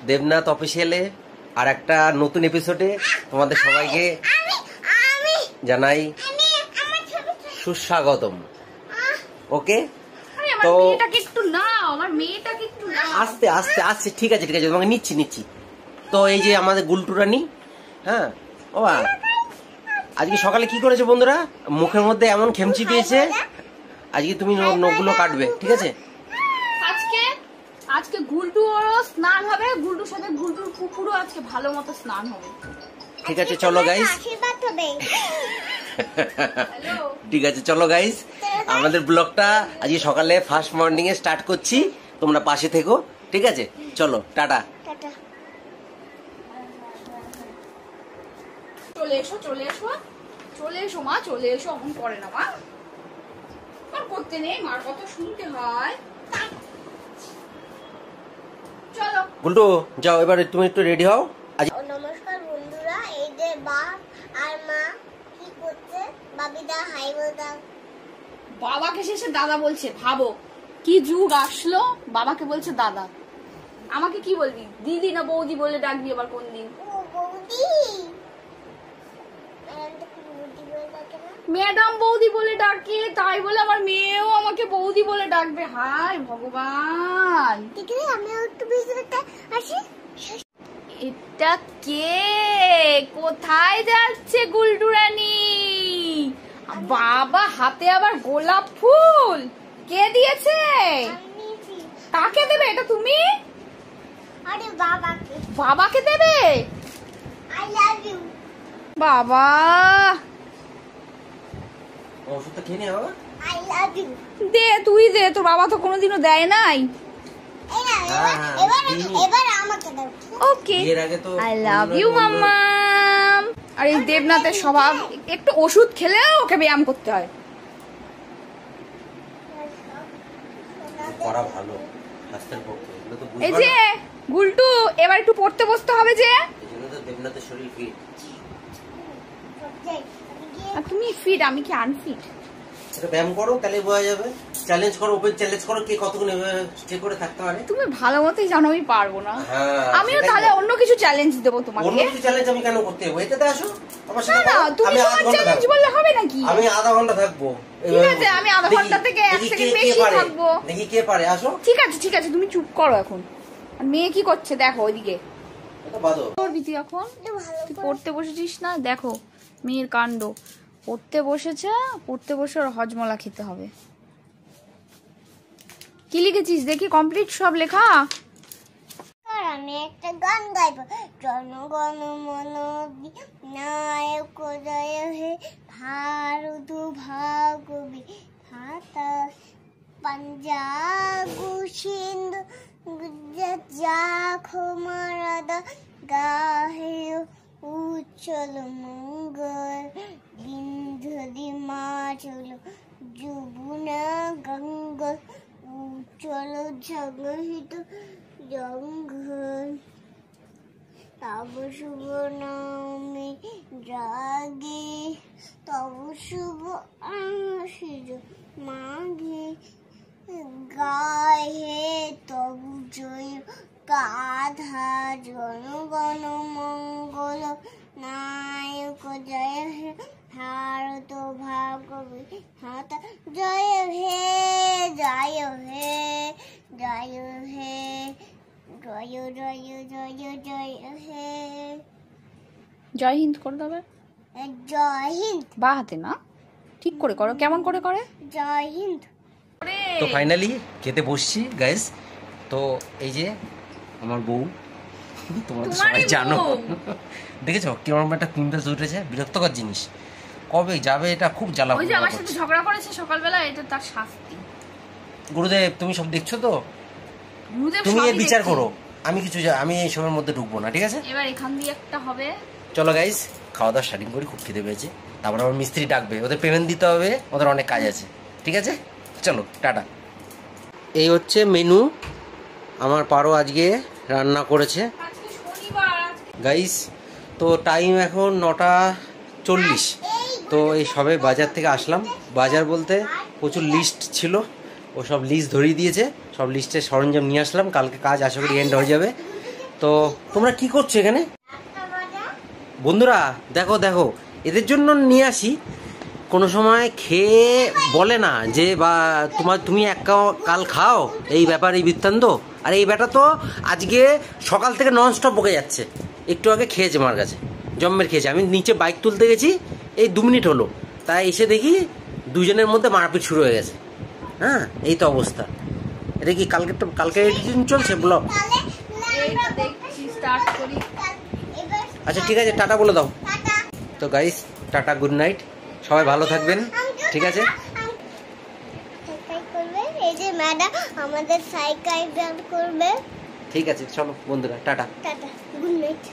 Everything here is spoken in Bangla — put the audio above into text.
দেবনাথ অফিসিয়ালে আর একটা নতুন এপিসোডে তোমাদের সবাইকে জানাই সুস্বাগতম। ওকে, তো আস্তে আস্তে আস্তে ঠিক আছে তোমাকে নিচ্ছি। তো এই যে আমাদের গুলটু রানী, হ্যাঁ ও আজকে সকালে কি করেছে বন্ধুরা, মুখের মধ্যে এমন খেমচি দিয়েছে, আজকে তুমি নখগুলো কাটবে, ঠিক আছে? আজকে গুলটুরও স্নান হবে, গুলটুর সাথে গুলটুর কুকুরও আজকে ভালো মতো স্নান হবে। ঠিক আছে চলো গাইস, ঠিক আছে চলো গাইস, আমাদের ব্লগটা আজকে সকালে ফার্স্ট মর্নিং এ স্টার্ট করছি, তোমরা পাশে থেকো, ঠিক আছে? চলো টাটা। চলে এসো মা, চলে এসো, অমন করে না মা, আর করতে নেই, মার কথা শুনতে হয়। চলো গুলটু যাও, এবার তুমি একটু রেডি হও। নমস্কার বন্ধুরা, এই যে বাপ আর মা কি করছে, বাবিদা হাই বল দাও। বাবাকে শেষে দাদা বলছে, ভাবো কি যুগ আসলো, বাবাকে বলছে দাদা। আমাকে কি বলবি, দিদি না বৌদি বলে ডাকবি আবার কোন দিন? ও বৌদি, ম্যাডাম বৌদি বলে ডাকে, তাই বলে আমার মেয়েও আমাকে বৌদি বলে ডাকবে? হায় ভগবান। ঠিক আছে, আমি একটু ভিতরটা আসি। এটা কে, কোথায় যাচ্ছে গুলটু রানী? বাবা হাতে আবার গোলাপ ফুল, কে দিয়েছে? কাকে দেবে এটা তুমি? আরে বাবাকে। বাবাকে দেবে? আই লাভ ইউ বাবা। ওষুধটা খেয়ে নে বাবা। আই লাভ ইউ দে, তুই দে, তোর বাবা তো কোনোদিনও দেয় নাই। এবার আমাকে দাও। ওকে, আই লাভ ইউ মাম্মা। আর এই দেবনাথের স্বভাব, একটু ওষুধ খেলেও ওকে ব্যায়াম করতে হয়। পড়া ভালো স্বাস্থ্যের পক্ষে, এগুলো তো বুঝবা না। এই যে গুলটু, এবার একটু পড়তে বসতে হবে যে। এজন্য তো দেবনাথের শরীর ফিট। আর তুমি ফিট, আমি কি আনফিট? এটা ব্যায়াম করো, তাহলে বোঝা যাবে। চ্যালেঞ্জ করো, ওপেন চ্যালেঞ্জ করো, কে কতক্ষণ স্টে করে থাকতে পারে। তুমি ভালো মতোই জানো আমি পারবো না। আমিও তাহলে অন্য কিছু চ্যালেঞ্জ দেবো তোমাকে। অন্য কিছু চ্যালেঞ্জ আমি কেন করতে হবে? এটাতে আসো আমার সাথে। না তুমি তোমার চ্যালেঞ্জ বললে হবে নাকি? আমি আধা ঘন্টা থাকবো। ঠিক আছে, আমি আধা ঘন্টা থেকে 1 সেকেন্ড বেশি থাকবো। দেখি কে পারে, আসো। ঠিক আছে তুমি চুপ করো এখন। আর মেয়ে কি করছে দেখো ওইদিকে। এটা বাদো। করবি তুই এখন? তুই পড়তে বসেছিস না, দেখো মেয়ের কাণ্ড। পড়তে বসেছে, পড়তে বসে ওর হজমলা খেতে হবে। কি লিখেছিস দেখি, কমপ্লিট সব লেখা? আমি একটা গান গাইবো। জনগণ মন নায়ক জয় হে ভারত ভাগবি ভাতা পাঞ্জাব সিন্ধু গুজরাট জাখো মারাদা গাহে উচ্চল মঙ্গল বিন্ধু হিমাচল যমুনা গঙ্গা উচ্চল জগহিত জঙ্গল তব শুভ নামে জাগে তব শুভ আশির মাঘে গায়ে তব জয় গাধা জনগণ মঙ্গল নায়ক জয় হে ভারত ভাগবি ভাতা জয় হে জয় হে জয় হে জয় জয় জয় জয় হে। জয় হিন্দ করে দেবে। জয় হিন্দ। বা হাতে না, ঠিক করে করো। কেমন করে করে? জয় হিন্দ। তো ফাইনালি খেতে বসছি গাইস। তো এই যে আমার বউ, তোমরা তো সবাই জানো, দেখেছো কিরকম একটা পিম্পলস উঠেছে, বিরক্তকর জিনিস। কবে যাবে এটা খুব জ্বালা। ওই যে আমার সাথে ঝগড়া করেছে সকালবেলা, এটা তার শাস্তি। গুরুদেব তুমি সব দেখছো তো, তুমি এর বিচার করো। আমি এই সবের মধ্যে ঢুকবো না, ঠিক আছে? এবার এখান দিয়ে একটা হবে। চলো গাইস, খাওয়া দাওয়া স্টার্টিং করি, খুব খিদে পেয়েছে। তারপর আমার মিস্ত্রি ডাকবে, ওদের পেমেন্ট দিতে হবে, ওদের অনেক কাজ আছে, ঠিক আছে? চলো টাটা। এই হচ্ছে মেনু, আমার পারো আজকে রান্না করেছে গাইস। তো টাইম এখন 9:40। তো এই সবে বাজার থেকে আসলাম। বাজার বলতে প্রচুর লিস্ট ছিল, ও সব লিস্ট ধরিয়ে দিয়েছে, সব লিস্টের সরঞ্জাম নিয়ে আসলাম। কালকে কাজ আশা করি এন্ড হয়ে যাবে। তো তোমরা কি করছো এখানে? একটা বাজা বন্ধুরা দেখো দেখো, এদের জন্য নিয়ে আসি। কোনো সময় খেয়ে বলে না যে বা তুমি এক কাল খাও, এই ব্যাপার এই বৃত্তান্ত। আর এই ব্যাটা তো আজকে সকাল থেকে ননস্টপ বকে যাচ্ছে। একটু আগে খেয়েছে মার কাছে, জম্মের খেয়েছে। আমি নিচে বাইক তুলতে গেছি, এই 2 মিনিট হলো, তাই এসে দেখি দুজনের মধ্যে মারপিট শুরু হয়ে গেছে। হ্যাঁ, এই তো অবস্থা। এটা কি কালকে এডিটিং চলছে ব্লগ? তাহলে এই তো দেখছি, স্টার্ট করি। এবার আচ্ছা ঠিক আছে, টাটা বলে দাও। টাটা। তো গাইস, টাটা, গুড নাইট, সবাই ভালো থাকবেন, ঠিক আছে? সাবস্ক্রাইব করবে, এই যে ম্যাডাম আমাদের সাবস্ক্রাইব করবে। ঠিক আছে, চলো বন্ধুরা, টাটা। Tata, good night.